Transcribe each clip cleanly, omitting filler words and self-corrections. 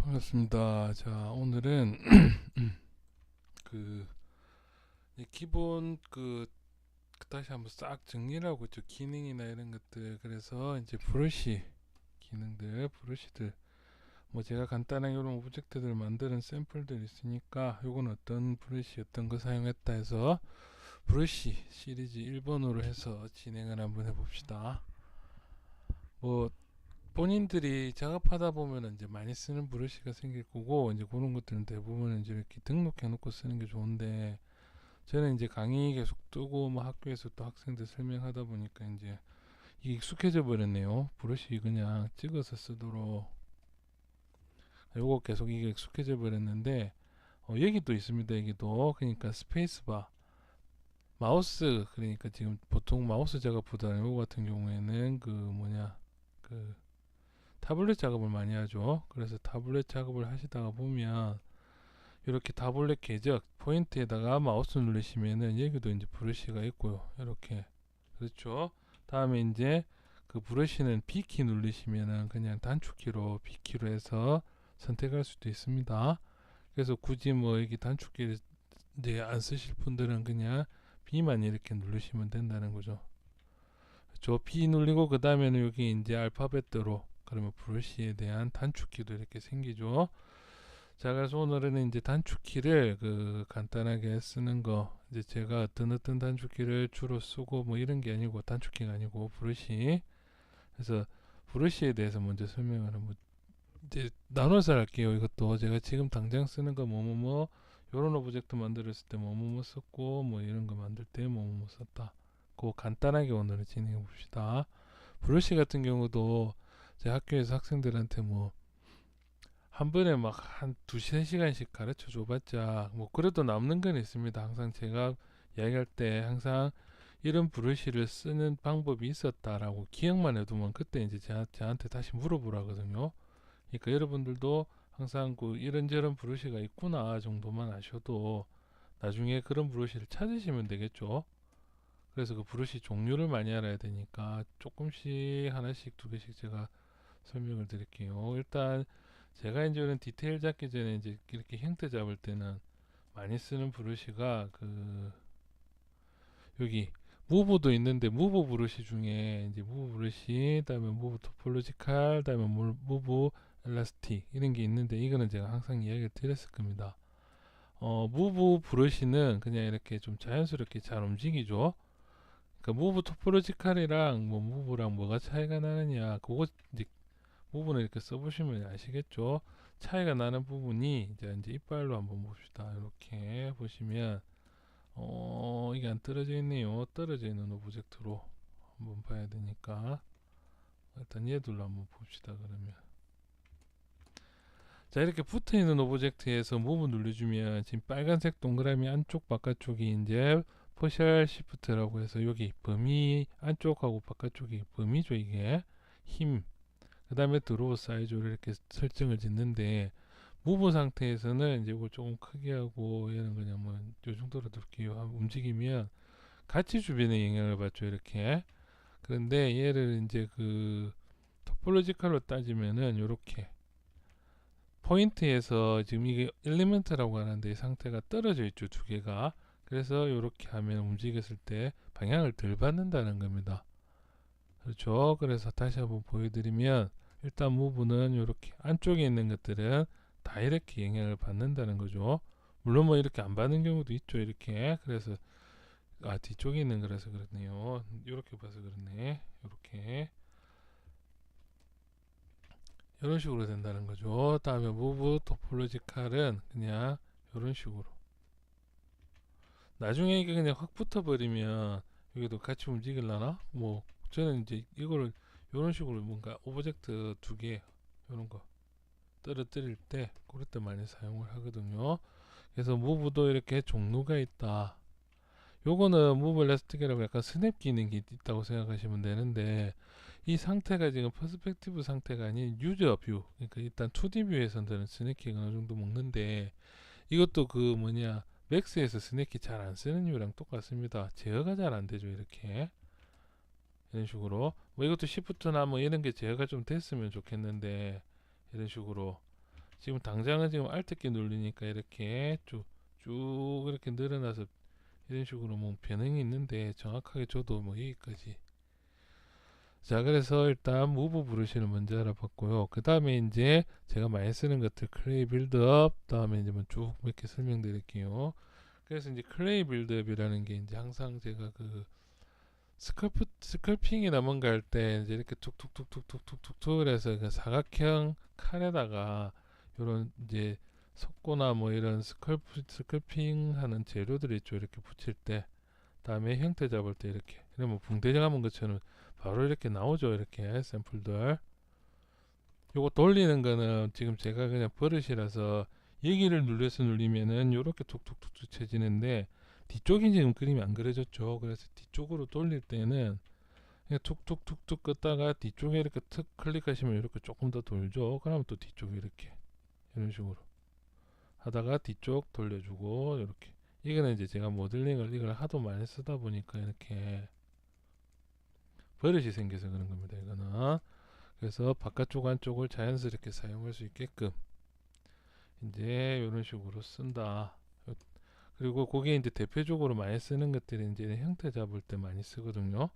반갑습니다. 자, 오늘은 그 기본 다시 한번 싹 정리를 하고 있죠. 기능이나 이런 것들. 그래서 이제 브러쉬 기능들, 브러쉬들. 뭐 제가 간단하게 이런 오브젝트들을 만드는 샘플들 있으니까 요건 어떤 브러쉬 어떤 거 사용했다 해서 브러쉬 시리즈 1번으로 해서 진행을 한번 해봅시다. 뭐 본인들이 작업하다 보면 이제 많이 쓰는 브러쉬가 생길 거고, 이제 그런 것들은 대부분 이제 이렇게 등록해 놓고 쓰는 게 좋은데, 저는 이제 강의 계속 뜨고 뭐 학교에서 또 학생들 설명하다 보니까 이제 이게 익숙해져 버렸네요. 브러쉬 그냥 찍어서 쓰도록. 요거 계속 이게 익숙해져 버렸는데, 여기도 있습니다. 여기도. 그러니까 스페이스바 마우스, 그러니까 지금 보통 마우스 작업보다는 요거 같은 경우에는 그 타블렛 작업을 많이 하죠. 그래서 타블렛 작업을 하시다가 보면 이렇게 타블렛 궤적 포인트에다가 마우스 누르시면은 여기도 이제 브러쉬가 있고요. 이렇게. 그렇죠. 다음에 이제 그 브러쉬는 B키 누르시면은 그냥 단축키로 B키로 해서 선택할 수도 있습니다. 그래서 굳이 뭐 여기 단축키를 이제 안 쓰실 분들은 그냥 B만 이렇게 누르시면 된다는 거죠. 저 B 눌리고 그 다음에는 여기 이제 알파벳대로 그러면 브러쉬에 대한 단축키도 이렇게 생기죠. 자, 그래서 오늘은 이제 단축키를 간단하게 쓰는 거, 이제 제가 어떤 단축키를 주로 쓰고 뭐 이런 게 아니고, 단축키가 아니고 브러쉬. 그래서 브러쉬에 대해서 먼저 설명을 한번 이제 나눠서 할게요. 이것도 제가 지금 당장 쓰는 거 뭐뭐뭐, 요런 오브젝트 만들었을 때 뭐뭐뭐 썼고, 뭐 이런 거 만들 때 뭐뭐뭐 썼다. 그 간단하게 오늘은 진행해 봅시다. 브러쉬 같은 경우도 제 학교에서 학생들한테 뭐 한 번에 막 한 두세 시간씩 가르쳐 줘봤자 뭐 그래도 남는 건 있습니다. 항상 제가 이야기할 때 항상 이런 브러쉬를 쓰는 방법이 있었다라고 기억만 해두면 그때 이제 저한테 다시 물어보라거든요. 그러니까 여러분들도 항상 그 이런저런 브러쉬가 있구나 정도만 아셔도 나중에 그런 브러쉬를 찾으시면 되겠죠. 그래서 그 브러쉬 종류를 많이 알아야 되니까 조금씩 하나씩 두 개씩 제가 설명을 드릴게요. 일단 제가 이제 이런 디테일 잡기 전에 이제 이렇게 형태 잡을 때는 많이 쓰는 브러쉬가 여기 무브도 있는데 무브 브러쉬 중에 이제 무브 브러쉬, 그다음에 무브 토폴로지칼, 그다음에 무브 엘라스틱 이런 게 있는데 이거는 제가 항상 이야기를 드렸을 겁니다. 무브 브러쉬는 그냥 이렇게 좀 자연스럽게 잘 움직이죠. 그러니까 무브 토폴로지칼이랑 뭐 무브랑 뭐가 차이가 나느냐, 그거 이제 부분을 이렇게 써보시면 아시겠죠. 차이가 나는 부분이 이제 이빨로 한번 봅시다. 이렇게 보시면 이게 안 떨어져 있네요. 떨어져 있는 오브젝트로 한번 봐야 되니까 일단 얘들로 한번 봅시다. 그러면 자, 이렇게 붙어 있는 오브젝트에서 무브 눌러주면 지금 빨간색 동그라미 안쪽 바깥쪽이 이제 포셜 시프트라고 해서 여기 범위 안쪽하고 바깥쪽이 범위죠. 이게 힘, 그 다음에 드로우 사이즈를 이렇게 설정을 짓는데, 무브 상태에서는 이제 이걸 조금 크게 하고 얘는 그냥 뭐 요 정도로 둘게요. 움직이면 같이 주변에 영향을 받죠. 이렇게. 그런데 얘를 이제 토폴로지컬로 따지면은 요렇게 포인트에서 지금 이게 엘리멘트라고 하는데 이 상태가 떨어져 있죠. 두 개가. 그래서 요렇게 하면 움직였을 때 방향을 덜 받는다는 겁니다. 그렇죠. 그래서 다시 한번 보여드리면 일단 무브는 이렇게 안쪽에 있는 것들은 다 이렇게 영향을 받는다는 거죠. 물론 뭐 이렇게 안 받는 경우도 있죠. 이렇게. 그래서 뒤쪽에 있는 거라서 그렇네요. 이렇게 봐서 그렇네. 이렇게 이런 식으로 된다는 거죠. 다음에 무브 토폴로지칼은 그냥 이런 식으로. 나중에 이게 그냥 확 붙어버리면 여기도 같이 움직일라나? 뭐 저는 이제 이거를 이런 식으로 뭔가 오브젝트 두 개 이런 거 떨어뜨릴 때 그럴 때 많이 사용을 하거든요. 그래서 무브도 이렇게 종류가 있다. 요거는 무브 엘라스틱이라고 약간 스냅 기능이 있다고 생각하시면 되는데, 이 상태가 지금 퍼스펙티브 상태가 아닌 유저 뷰, 그러니까 일단 2D 뷰에서는 스냅키가 어느 정도 먹는데, 이것도 맥스에서 스냅키 잘 안 쓰는 이유랑 똑같습니다. 제어가 잘 안 되죠. 이렇게 이런 식으로 뭐 이것도 시프트나 뭐 이런 게 제어가 좀 됐으면 좋겠는데, 이런 식으로 지금 당장은 지금 Alt키 누르니까 이렇게 쭉 이렇게 늘어나서 이런 식으로 뭐 변형이 있는데 정확하게 저도 뭐 여기까지. 자, 그래서 일단 무브 브러쉬를 먼저 알아봤고요. 그 다음에 이제 제가 많이 쓰는 것들 클레이 빌드업, 다음에 이제 뭐 쭉 몇 개 설명드릴게요. 그래서 이제 클레이 빌드업이라는 게 이제 항상 제가 그 스컬핑이나 뭔가 할 때 이제 이렇게 툭툭툭툭툭툭툭 해서 그 사각형 칼에다가 요런 이제 석고나 뭐 이런 스컬핑 하는 재료들 있죠. 이렇게 붙일 때 다음에 형태 잡을 때 이렇게 그러면 붕대 감은 것처럼 바로 이렇게 나오죠. 이렇게 샘플들. 요거 돌리는 거는 지금 제가 그냥 버릇이라서 여기를 눌러서 눌리면은 요렇게 툭툭툭툭 쳐지는데 뒤쪽이 지금 그림이 안 그려졌죠. 그래서 뒤쪽으로 돌릴 때는 그냥 툭툭툭툭 껐다가 뒤쪽에 이렇게 툭 클릭하시면 이렇게 조금 더 돌죠. 그러면 또 뒤쪽에 이렇게 이런 식으로 하다가 뒤쪽 돌려주고 이렇게. 이거는 이제 제가 모델링을 이걸 하도 많이 쓰다 보니까 이렇게 버릇이 생겨서 그런 겁니다. 이거는. 그래서 바깥쪽 안쪽을 자연스럽게 사용할 수 있게끔 이제 이런 식으로 쓴다. 그리고 그게 이제 대표적으로 많이 쓰는 것들이 이제 형태 잡을 때 많이 쓰거든요.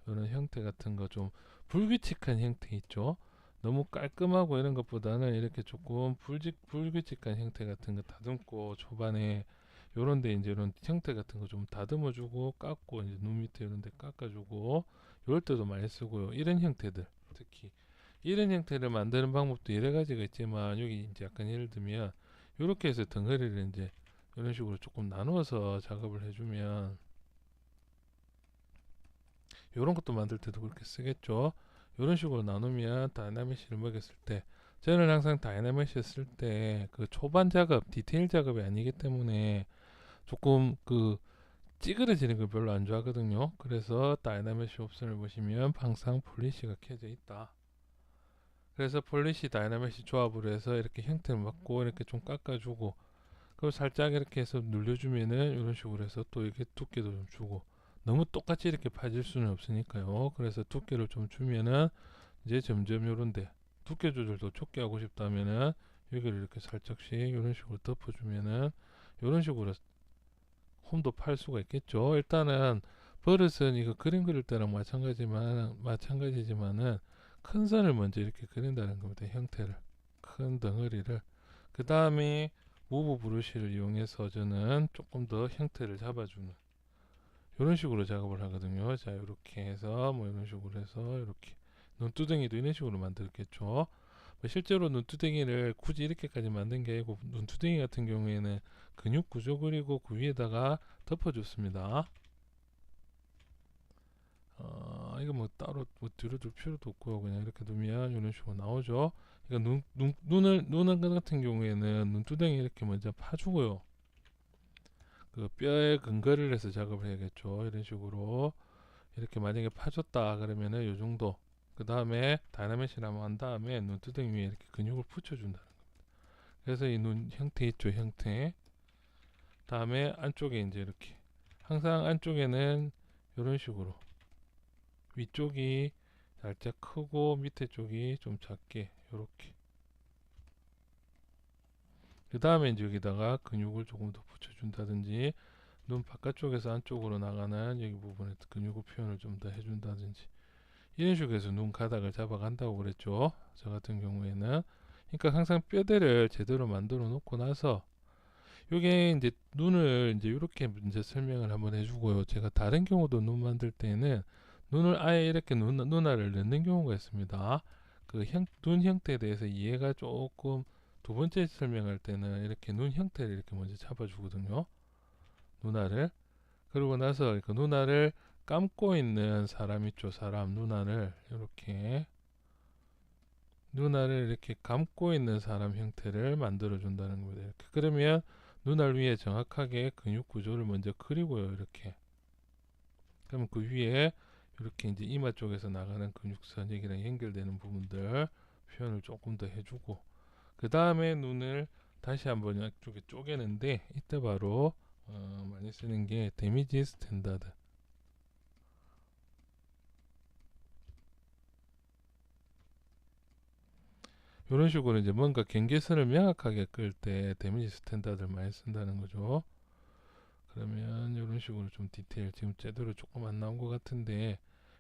이런 형태 같은 거 좀 불규칙한 형태 있죠. 너무 깔끔하고 이런 것보다는 이렇게 조금 불규칙한 형태 같은 거 다듬고 초반에 요런데 이제 이런 형태 같은 거 좀 다듬어주고 깎고 이제 눈 밑에 이런데 깎아주고 이럴 때도 많이 쓰고요. 이런 형태들 특히 이런 형태를 만드는 방법도 여러 가지가 있지만 여기 이제 약간 예를 들면 이렇게 해서 덩어리를 이제 이런 식으로 조금 나누어서 작업을 해주면 이런 것도 만들 때도 그렇게 쓰겠죠. 이런 식으로 나누면 다이나믹시를 먹였을 때 저는 항상 다이나믹시 쓸 때 그 초반 작업, 디테일 작업이 아니기 때문에 조금 그 찌그러지는 걸 별로 안 좋아하거든요. 그래서 다이나믹시 옵션을 보시면 항상 폴리시가 켜져 있다. 그래서 폴리시 다이나믹시 조합으로 해서 이렇게 형태를 맞고 이렇게 좀 깎아주고 그걸 살짝 이렇게 해서 눌려주면은 이런 식으로 해서 또 이렇게 두께도 좀 주고 너무 똑같이 이렇게 파질 수는 없으니까요. 그래서 두께를 좀 주면은 이제 점점 요런데 두께 조절도 좁게 하고 싶다면은 여기를 이렇게 살짝씩 이런 식으로 덮어주면은 이런 식으로 홈도 팔 수가 있겠죠. 일단은 버릇은 이거 그림 그릴 때랑 마찬가지지만은 큰 선을 먼저 이렇게 그린다는 겁니다. 형태를 큰 덩어리를 그 다음에 무브 브러쉬를 이용해서 저는 조금 더 형태를 잡아주는 이런 식으로 작업을 하거든요. 자, 이렇게 해서 뭐 이런 식으로 해서 이렇게 눈두덩이도 이런 식으로 만들었겠죠. 뭐 실제로 눈두덩이를 굳이 이렇게까지 만든 게 아니고 눈두덩이 같은 경우에는 근육 구조 그리고 그 위에다가 덮어줬습니다. 이거 뭐 따로 뭐 뒤로 둘 필요도 없고요. 그냥 이렇게 두면 이런 식으로 나오죠. 그러니까 눈 같은 경우에는 눈두덩이 이렇게 먼저 파주고요. 그 뼈에 근거를 해서 작업을 해야겠죠. 이런 식으로 이렇게 만약에 파줬다 그러면은 요 정도. 그 다음에 다이나믹시를 한번 한 다음에 눈두덩이 위에 이렇게 근육을 붙여준다는 겁니다. 그래서 이 눈 형태 있죠, 형태. 다음에 안쪽에 이제 이렇게 항상 안쪽에는 이런 식으로 위쪽이 살짝 크고 밑에 쪽이 좀 작게 이렇게. 그 다음에 이제 여기다가 근육을 조금 더 붙여준다든지 눈 바깥쪽에서 안쪽으로 나가는 여기 부분에 근육을 표현을 좀 더 해준다든지 이런 식으로 해서 눈 가닥을 잡아간다고 그랬죠. 저 같은 경우에는 그러니까 항상 뼈대를 제대로 만들어 놓고 나서 요게 이제 눈을 이제 이렇게 이제 설명을 한번 해주고요. 제가 다른 경우도 눈 만들 때는 눈을 아예 이렇게 눈알을 넣는 경우가 있습니다. 그 눈 형태에 대해서 이해가 조금 두 번째 설명할 때는 이렇게 눈 형태를 이렇게 먼저 잡아주거든요. 눈알을. 그러고 나서 그 눈알을 감고 있는 사람 있죠. 사람 눈알을 이렇게 눈알을 이렇게 감고 있는 사람 형태를 만들어 준다는 겁니다. 이렇게 그러면 눈알 위에 정확하게 근육 구조를 먼저 그리고요. 이렇게 그러면 그 위에 이렇게 이제 이마 쪽에서 나가는 근육선 여기랑 연결되는 부분들 표현을 조금 더 해주고 그 다음에 눈을 다시 한번 이쪽에 쪼개는데 이때 바로 많이 쓰는 게 데미지 스탠다드. 이런 식으로 이제 뭔가 경계선을 명확하게 끌 때 데미지 스탠다드를 많이 쓴다는 거죠. 그러면 이런 식으로 좀 디테일 지금 제대로 조금 안 나온 것 같은데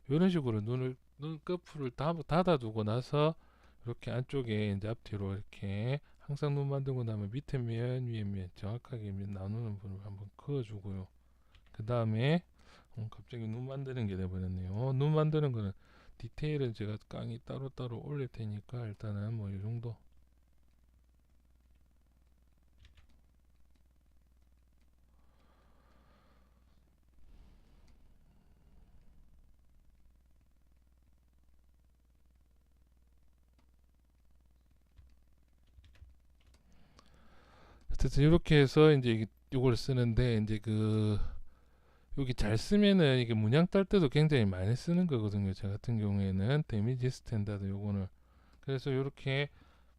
이런 식으로 눈꺼풀을 닫아두고 나서 이렇게 안쪽에 이제 앞뒤로 이렇게 항상 눈 만들고 나면 밑에 면 위에 면 정확하게 나누는 부분을 한번 그어주고요. 그 다음에 갑자기 눈 만드는 게 돼버렸네요. 눈 만드는 거는 디테일은 제가 강의 따로따로 올릴 테니까 일단은 뭐 이 정도. 어쨌든 이렇게 해서 이제 이걸 쓰는데 이제 여기 잘 쓰면은 이게 문양 딸 때도 굉장히 많이 쓰는 거거든요. 저 같은 경우에는 데미지 스탠다드 요거는 그래서 이렇게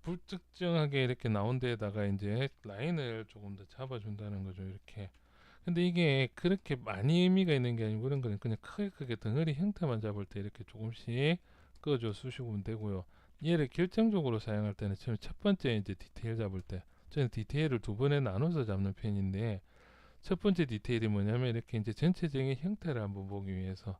불특정하게 이렇게 나온 데에다가 이제 라인을 조금 더 잡아준다는 거죠. 이렇게. 근데 이게 그렇게 많이 의미가 있는 게 아니고 그런 거는 그냥 크게 덩어리 형태만 잡을 때 이렇게 조금씩 꺼줘 주시면 되고요. 얘를 결정적으로 사용할 때는 처음 첫 번째 이제 디테일 잡을 때 저는 디테일을 두 번에 나눠서 잡는 편인데 첫 번째 디테일이 뭐냐면 이렇게 이제 전체적인 형태를 한번 보기 위해서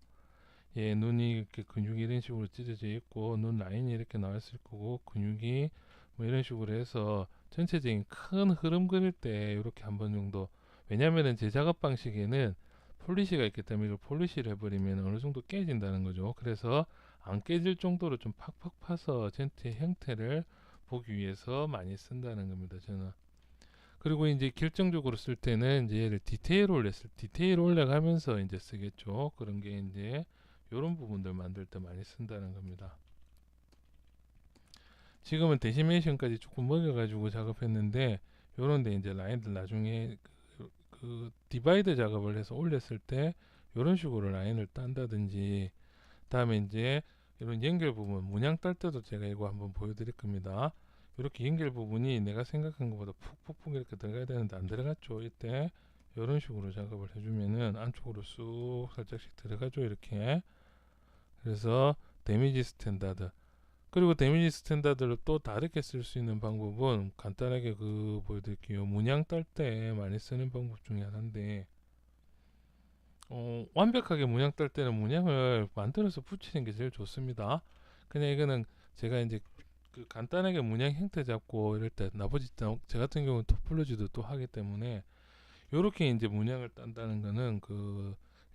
눈이 이렇게 근육이 이런 식으로 찢어져 있고 눈 라인이 이렇게 나와 있을 거고 근육이 뭐 이런 식으로 해서 전체적인 큰 흐름 그릴 때 이렇게 한 번 정도 왜냐면은 제 작업 방식에는 폴리시가 있기 때문에 이걸 폴리시를 해버리면 어느 정도 깨진다는 거죠. 그래서 안 깨질 정도로 좀 팍팍 파서 전체 형태를 보기 위해서 많이 쓴다는 겁니다. 저는. 그리고 이제 결정적으로 쓸 때는 이제 얘를 디테일 올려가면서 이제 쓰겠죠. 그런 게 이제 이런 부분들 만들 때 많이 쓴다는 겁니다. 지금은 데시메이션까지 조금 먹여가지고 작업했는데 요런데 이제 라인들 나중에 디바이드 작업을 해서 올렸을 때 이런 식으로 라인을 딴다든지 다음에 이제 이런 연결 부분 문양 딸 때도 제가 이거 한번 보여드릴 겁니다. 이렇게 연결 부분이 내가 생각한 것보다 푹푹푹 이렇게 들어가야 되는데 안 들어갔죠. 이때 이런 식으로 작업을 해주면은 안쪽으로 쑥 살짝씩 들어가죠. 이렇게. 그래서 데미지 스탠다드 그리고 데미지 스탠다드를 또 다르게 쓸 수 있는 방법은 간단하게 보여드릴게요. 문양 딸 때 많이 쓰는 방법 중에 하나인데 완벽하게 문양 딸 때는 문양을 만들어서 붙이는 게 제일 좋습니다. 그냥 이거는 제가 이제 간단하게 문양 형태 잡고 이럴 때 나머지 제 같은 경우는 토폴로지도 또 하기 때문에 요렇게 이제 문양을 딴다는 거는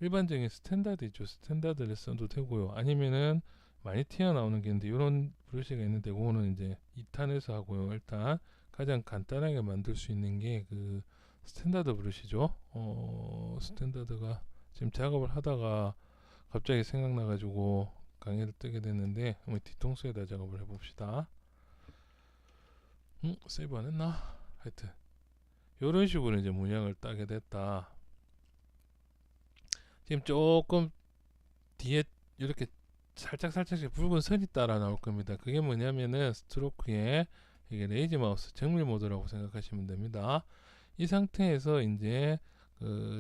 일반적인 스탠다드 있죠. 스탠다드를 써도 되고요. 아니면은 많이 튀어나오는 게 있는데 이런 브러쉬가 있는데 그거는 이제 2탄에서 하고요. 일단 가장 간단하게 만들 수 있는 게 스탠다드 브러쉬죠. 스탠다드가 지금 작업을 하다가 갑자기 생각나가지고 강의를 뜨게 됐는데 한번 뒤통수에다 작업을 해봅시다. 세이브 안 했나? 하여튼 이런 식으로 이제 문양을 따게 됐다. 지금 조금 뒤에 이렇게 살짝씩 붉은 선이 따라 나올 겁니다. 그게 뭐냐면은 스트로크에 이게 레이지 마우스 정밀 모드라고 생각하시면 됩니다. 이 상태에서 이제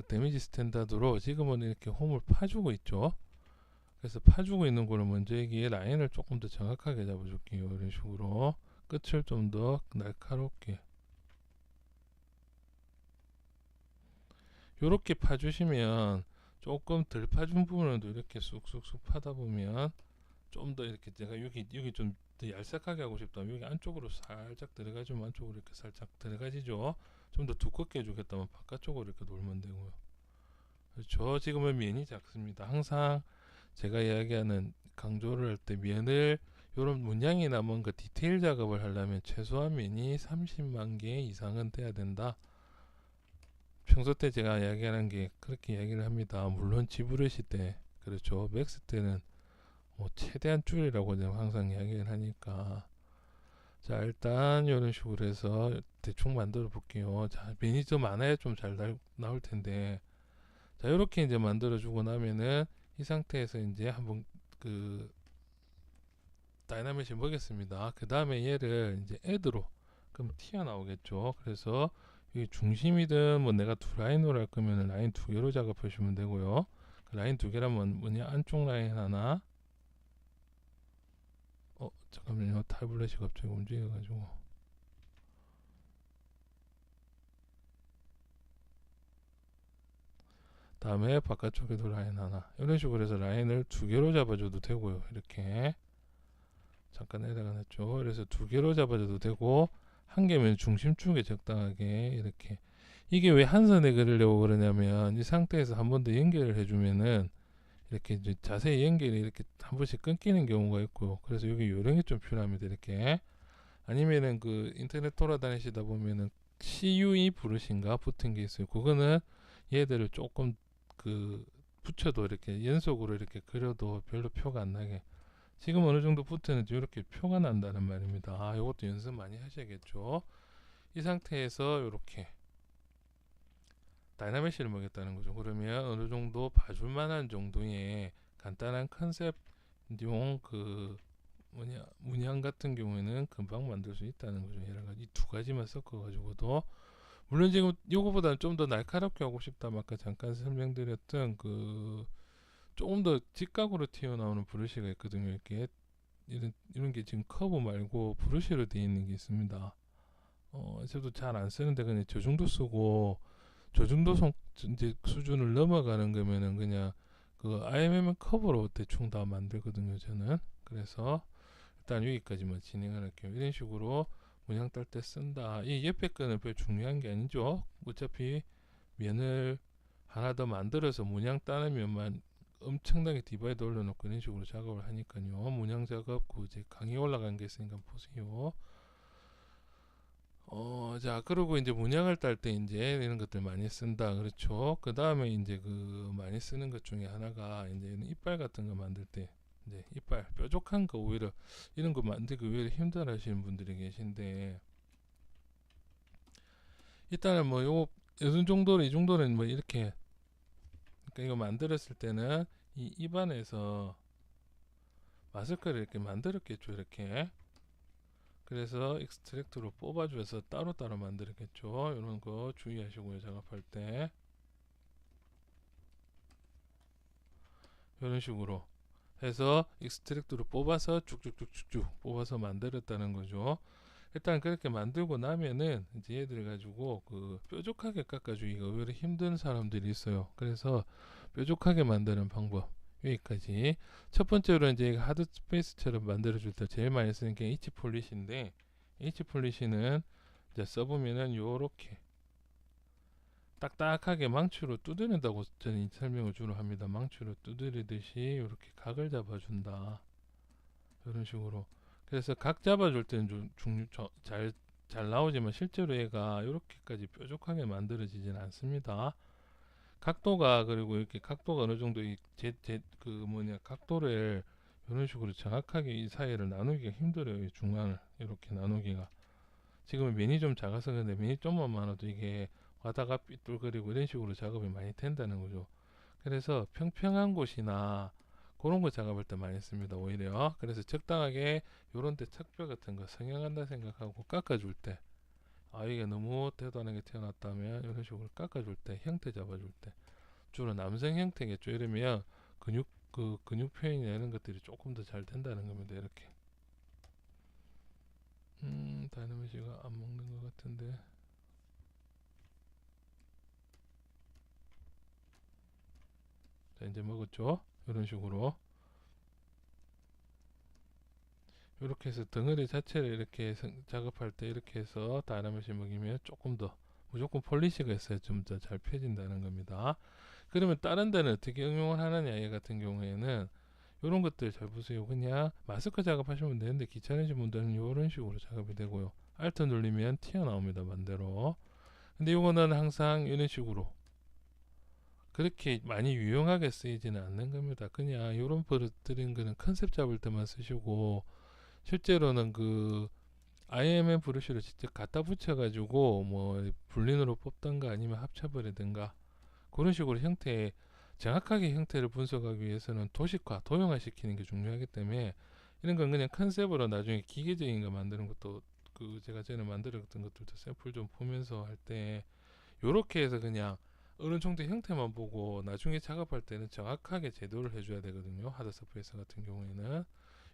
데미지 스탠다드로 지금은 이렇게 홈을 파주고 있죠. 그래서 파주고 있는 거를 먼저 여기에 라인을 조금 더 정확하게 잡아줄게요. 이런 식으로 끝을 좀 더 날카롭게 이렇게 파주시면 조금 덜 파준 부분도 이렇게 쑥쑥쑥 파다 보면 좀 더 이렇게 제가 여기 좀 더 얄싹하게 하고 싶다면 여기 안쪽으로 살짝 들어가주면 안쪽으로 이렇게 살짝 들어가지죠. 좀 더 두껍게 해주겠다면 바깥쪽으로 이렇게 놀면 되고요. 그렇죠. 지금은 면이 작습니다. 항상 제가 이야기하는 강조를 할 때 면을 이런 문양이 남은 디테일 작업을 하려면 최소한 면이 30만 개 이상은 돼야 된다. 평소 때 제가 이야기하는 게 그렇게 이야기를 합니다. 물론 지브러시 때 그렇죠. 맥스 때는 뭐 최대한 줄이라고 제가 항상 이야기를 하니까 자 일단 이런 식으로 해서 대충 만들어 볼게요. 자 면이 좀 많아야 좀 잘 나올 텐데 자 이렇게 이제 만들어 주고 나면은 이 상태에서 이제 한번 다이나믹을 먹였습니다. 그 다음에 얘를 이제 애드로 그럼 튀어나오겠죠. 그래서 이 중심이든 뭐 내가 두 라인으로 할 거면 라인 두 개로 작업하시면 되고요. 그 라인 두 개라면 뭐냐 안쪽 라인 하나 잠깐만요. 타블렛이 갑자기 움직여가지고. 다음에 바깥쪽에도 라인 하나. 이런 식으로 해서 라인을 두 개로 잡아줘도 되고요. 이렇게 잠깐 내려가 놨죠. 그래서 두 개로 잡아줘도 되고, 한 개면 중심 쪽에 적당하게 이렇게. 이게 왜 한 선에 그리려고 그러냐면, 이 상태에서 한 번 더 연결을 해주면은 이렇게 이제 자세히 연결이 이렇게 한 번씩 끊기는 경우가 있고요. 그래서 여기 요령이 좀 필요합니다. 이렇게. 아니면은 그 인터넷 돌아다니시다 보면은 CUE 브러쉬인가 붙은 게 있어요. 그거는 얘들을 조금 그 붙여도 이렇게 연속으로 이렇게 그려도 별로 표가 안 나게, 지금 어느 정도 붙었는지 이렇게 표가 난다는 말입니다. 이것도 연습 많이 하셔야겠죠. 이 상태에서 이렇게 다이나메시를 먹였다는 거죠. 그러면 어느 정도 봐줄 만한 정도의 간단한 컨셉용 그 문양 같은 경우에는 금방 만들 수 있다는 거죠. 여러 가지 이 두 가지만 섞어 가지고도, 물론 지금 요거보다는 좀 더 날카롭게 하고 싶다면 아까 잠깐 설명드렸던 그 조금 더 직각으로 튀어나오는 브러쉬가 있거든요. 이렇게 이런 게 지금 커브 말고 브러쉬로 되어 있는 게 있습니다. 저도 잘 안 쓰는데 그냥 저 정도 쓰고, 저 정도 이제 수준을 넘어가는 거면은 그냥 그 IMM 커버로 대충 다 만들거든요. 저는. 그래서 일단 여기까지만 진행을 할게요. 이런 식으로 문양 딸 때 쓴다. 이 옆에 거는 별 중요한 게 아니죠. 어차피 면을 하나 더 만들어서 문양 따는 면만 엄청나게 디바이드 올려놓고 이런 식으로 작업을 하니까요. 문양 작업 그 이제 강의 올라간 게 있으니까 보세요. 자, 그리고 이제 문양을 딸 때 이제 이런 것들 많이 쓴다. 그렇죠. 그 다음에 이제 그 많이 쓰는 것 중에 하나가 이제 이빨 같은 거 만들 때, 이제 이빨 뾰족한 거 오히려 이런 거 만들기 오히려 힘들어 하시는 분들이 계신데, 일단은 뭐 요 정도로 이 정도는 뭐 이렇게, 그러니까 이거 만들었을 때는 이 입안에서 마스크를 이렇게 만들었겠죠. 이렇게. 그래서 익스트랙트로 뽑아줘서 따로따로 만들었겠죠. 이런 거 주의하시고요. 작업할 때 이런 식으로 해서 익스트랙트로 뽑아서 쭉쭉쭉쭉쭉 뽑아서 만들었다는 거죠. 일단 그렇게 만들고 나면은 이제 얘들 가지고 그 뾰족하게 깎아주기가 의외로 힘든 사람들이 있어요. 그래서 뾰족하게 만드는 방법 여기까지. 첫 번째로 이제 하드 스페이스처럼 만들어줄 때 제일 많이 쓰는 게 H 폴리시인데, H 폴리시는 이제 써보면은 요렇게 딱딱하게 망치로 두드린다고 저는 설명을 주로 합니다. 망치로 두드리듯이 이렇게 각을 잡아준다. 이런 식으로. 그래서 각 잡아줄 때는 좀 잘 나오지만 실제로 얘가 이렇게까지 뾰족하게 만들어지진 않습니다. 각도가, 그리고 이렇게 각도가 어느 정도 그 각도를 이런 식으로 정확하게 이 사이를 나누기가 힘들어요. 이 중간을 이렇게 나누기가. 지금 면이 좀 작아서 그런데 면이 좀만 많아도 이게 와다가 삐뚤거리고 이런 식으로 작업이 많이 된다는 거죠. 그래서 평평한 곳이나 그런 거 작업할 때 많이 씁니다. 오히려. 그래서 적당하게 요런 데 척뼈 같은 거 성형한다 생각하고 깎아줄 때, 이게 너무 대단하게 튀어났다면 이런 식으로 깎아줄 때, 형태 잡아줄 때, 주로 남성 형태겠죠. 이러면 근육 표현이나 이런 것들이 조금 더 잘 된다는 겁니다. 이렇게. 다이너미시가 안 먹는 것 같은데. 자, 이제 먹었죠. 이런 식으로. 이렇게 해서 덩어리 자체를 이렇게 작업할 때 이렇게 해서 다이나믹시 먹이면 조금 더 무조건 폴리시가 있어야 좀 더 잘 펴진다는 겁니다. 그러면 다른 데는 어떻게 응용을 하느냐, 얘 같은 경우에는 이런 것들 잘 보세요. 그냥 마스크 작업하시면 되는데 귀찮으신 분들은 이런 식으로 작업이 되고요. 알트 누르면 튀어나옵니다. 반대로. 근데 이거는 항상 이런 식으로 그렇게 많이 유용하게 쓰이지는 않는 겁니다. 그냥 이런 버릇들인 거는 컨셉 잡을 때만 쓰시고, 실제로는 그 IMM 브러쉬를 직접 갖다 붙여가지고 뭐 불린으로 뽑던가 아니면 합쳐버리든가 그런 식으로 정확하게 형태를 분석하기 위해서는 도식화, 도형화 시키는 게 중요하기 때문에, 이런 건 그냥 컨셉으로 나중에 기계적인 거 만드는 것도, 그 제가 전에 만들었던 것들도 샘플 좀 보면서 할 때 요렇게 해서 그냥 어느 정도 형태만 보고 나중에 작업할 때는 정확하게 제도를 해줘야 되거든요. 하드 서페이스 같은 경우에는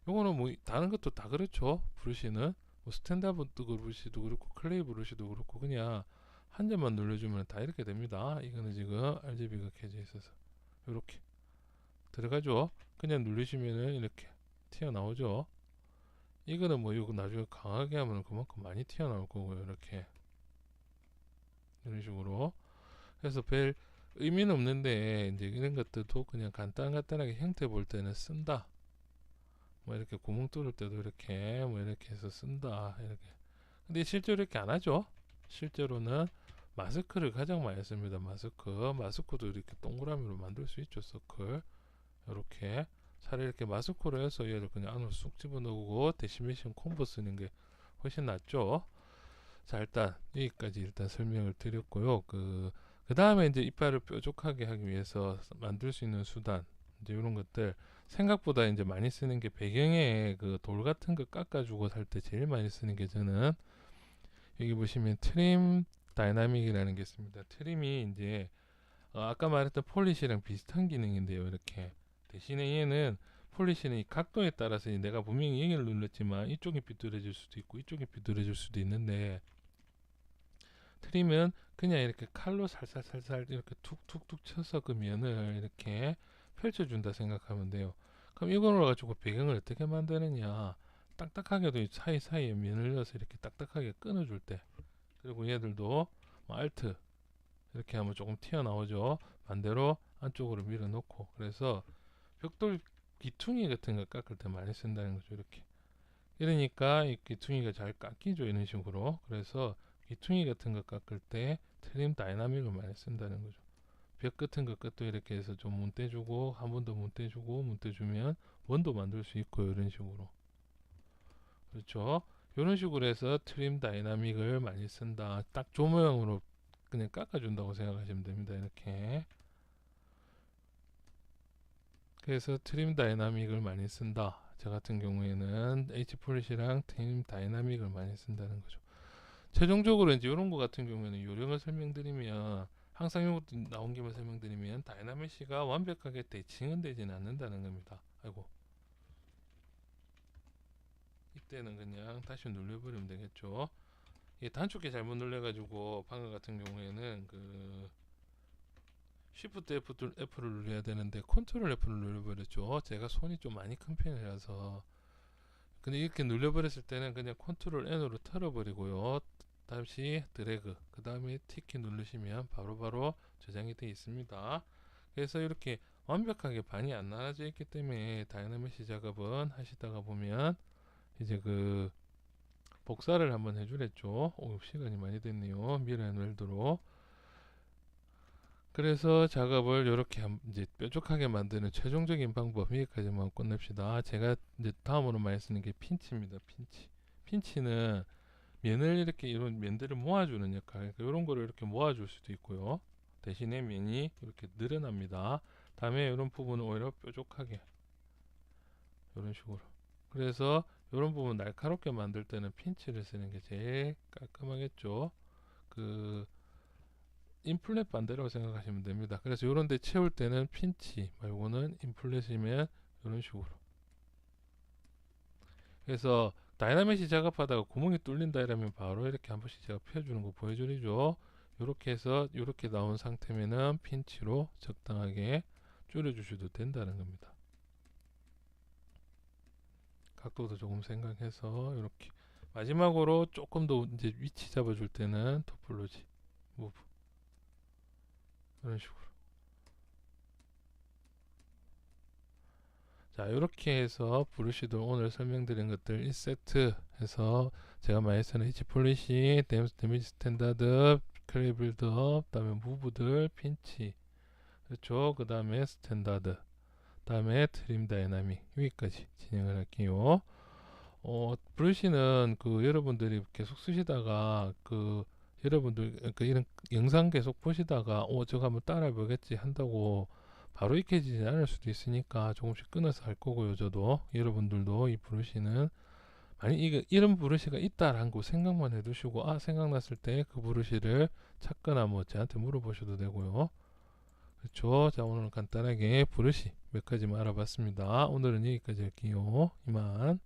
요거는 뭐 다른 것도 다 그렇죠. 브러쉬는 뭐 스탠다드 브러쉬도 그렇고 클레이 브러쉬도 그렇고 그냥 한 점만 눌러주면 다 이렇게 됩니다. 이거는 지금 RGB가 켜져 있어서 이렇게 들어가죠. 그냥 누르시면은 이렇게 튀어나오죠. 이거는 뭐 이거 나중에 강하게 하면 그만큼 많이 튀어나올 거고요. 이렇게 이런 식으로. 그래서 별 의미는 없는데 이제 이런 것들도 그냥 간단하게 형태 볼 때는 쓴다. 뭐 이렇게 구멍 뚫을 때도 이렇게 뭐 이렇게 해서 쓴다. 이렇게. 근데 실제로 이렇게 안 하죠. 실제로는 마스크를 가장 많이 씁니다. 마스크도 이렇게 동그라미로 만들 수 있죠. 서클. 이렇게 차라리 이렇게 마스크로 해서 얘를 그냥 안으로 쑥 집어넣고 데시메이션 콤보 쓰는 게 훨씬 낫죠. 자, 일단 여기까지 일단 설명을 드렸고요. 그 다음에 이제 이빨을 뾰족하게 하기 위해서 만들 수 있는 수단, 이제 이런 것들 생각보다 이제 많이 쓰는 게 배경에 그 돌 같은 거 깎아주고 살 때 제일 많이 쓰는 게 저는 여기 보시면 트림 다이나믹이라는 게 있습니다. 트림이 이제 아까 말했던 폴리시랑 비슷한 기능인데요. 이렇게 대신에 얘는 폴리시는 이 각도에 따라서 내가 분명히 여기를 눌렀지만 이쪽이 삐뚤어질 수도 있고 이쪽이 삐뚤어질 수도 있는데 트림은 그냥 이렇게 칼로 살살살살 이렇게 툭툭툭 쳐서 그 면을 이렇게 펼쳐준다 생각하면 돼요. 그럼 이걸로 가지고 배경을 어떻게 만드느냐? 딱딱하게도 사이사이에 면을 넣어서 이렇게 딱딱하게 끊어줄 때, 그리고 얘들도 뭐 알트 이렇게 하면 조금 튀어나오죠. 반대로 안쪽으로 밀어놓고, 그래서 벽돌 귀퉁이 같은 거 깎을 때 많이 쓴다는 거죠. 이렇게. 이러니까 이 귀퉁이가 잘 깎이죠. 이런 식으로. 그래서 귀퉁이 같은 거 깎을 때 트림 다이나믹을 많이 쓴다는 거죠. 벽 같은 거 끝도 이렇게 해서 좀 문대주고 한 번 더 문대주고 문대주면 원도 만들 수 있고요. 이런 식으로. 그렇죠. 이런 식으로 해서 트림 다이나믹을 많이 쓴다. 딱 조모양으로 그냥 깎아준다고 생각하시면 됩니다. 이렇게. 그래서 트림 다이나믹을 많이 쓴다. 저 같은 경우에는 H폴리시랑 트림 다이나믹을 많이 쓴다는 거죠. 최종적으로 이제 이런 거 같은 경우에는 요령을 설명드리면, 항상 이것도 나온 김에 설명드리면 다이나믹시가 완벽하게 대칭은 되지는 않는다는 겁니다. 아이고, 이때는 그냥 다시 눌러버리면 되겠죠. 이게 단축키 잘못 눌러가지고 방금 같은 경우에는 그 Shift F를 눌러야 되는데 컨트롤 F를 눌러버렸죠. 제가 손이 좀 많이 큰 편이라서. 근데 이렇게 눌러버렸을 때는 그냥 컨트롤 N으로 털어버리고요. 다시 드래그, 그 다음에 T키 누르시면 바로바로 저장이 되어 있습니다. 그래서 이렇게 완벽하게 반이 안 나눠져 있기 때문에 다이나믹시 작업은 하시다가 보면 이제 그 복사를 한번 해주랬죠. 오, 시간이 많이 됐네요. 미래 웰드로. 그래서 작업을 이렇게 이제 뾰족하게 만드는 최종적인 방법, 여기까지만 끝냅시다. 제가 이제 다음으로 많이 쓰는 게 핀치입니다. 핀치는 면을 이렇게 이런 면들을 모아주는 역할, 그러니까 이런 거를 이렇게 모아줄 수도 있고요. 대신에 면이 이렇게 늘어납니다. 다음에 이런 부분을 오히려 뾰족하게 이런 식으로. 그래서 이런 부분 날카롭게 만들 때는 핀치를 쓰는 게 제일 깔끔하겠죠. 그 인플렛 반대라고 생각하시면 됩니다. 그래서 이런 데 채울 때는 핀치 말고는 인플렛이면 이런 식으로. 그래서 다이나믹시 작업하다가 구멍이 뚫린다 이러면 바로 이렇게 한 번씩 제가 펴주는 거 보여드리죠. 이렇게 해서 이렇게 나온 상태면은 핀치로 적당하게 줄여주셔도 된다는 겁니다. 각도도 조금 생각해서 이렇게. 마지막으로 조금 더 이제 위치 잡아줄 때는 토폴로지 무브 이런 식으로. 자, 이렇게 해서 브러쉬도 오늘 설명드린 것들 1세트 해서 제가 많이 쓰는 H폴리시, 데미지 스탠다드, 클레이 빌드업, 다음에 무브들, 핀치, 그렇죠. 그 다음에 스탠다드, 다음에 트림 다이나믹, 여기까지 진행을 할게요. 브러쉬는 그 여러분들이 계속 쓰시다가 여러분들 이런 영상 계속 보시다가 저거 한번 따라 보겠지 한다고 바로 익혀지지 않을 수도 있으니까 조금씩 끊어서 할 거고요. 저도 여러분들도 이 브러쉬는 만약 이런 브러쉬가 있다라는 거 생각만 해두시고 생각났을 때 그 브러쉬를 찾거나 뭐 저한테 물어보셔도 되고요. 그렇죠. 자, 오늘은 간단하게 브러쉬 몇 가지만 알아봤습니다. 오늘은 여기까지 할게요. 이만.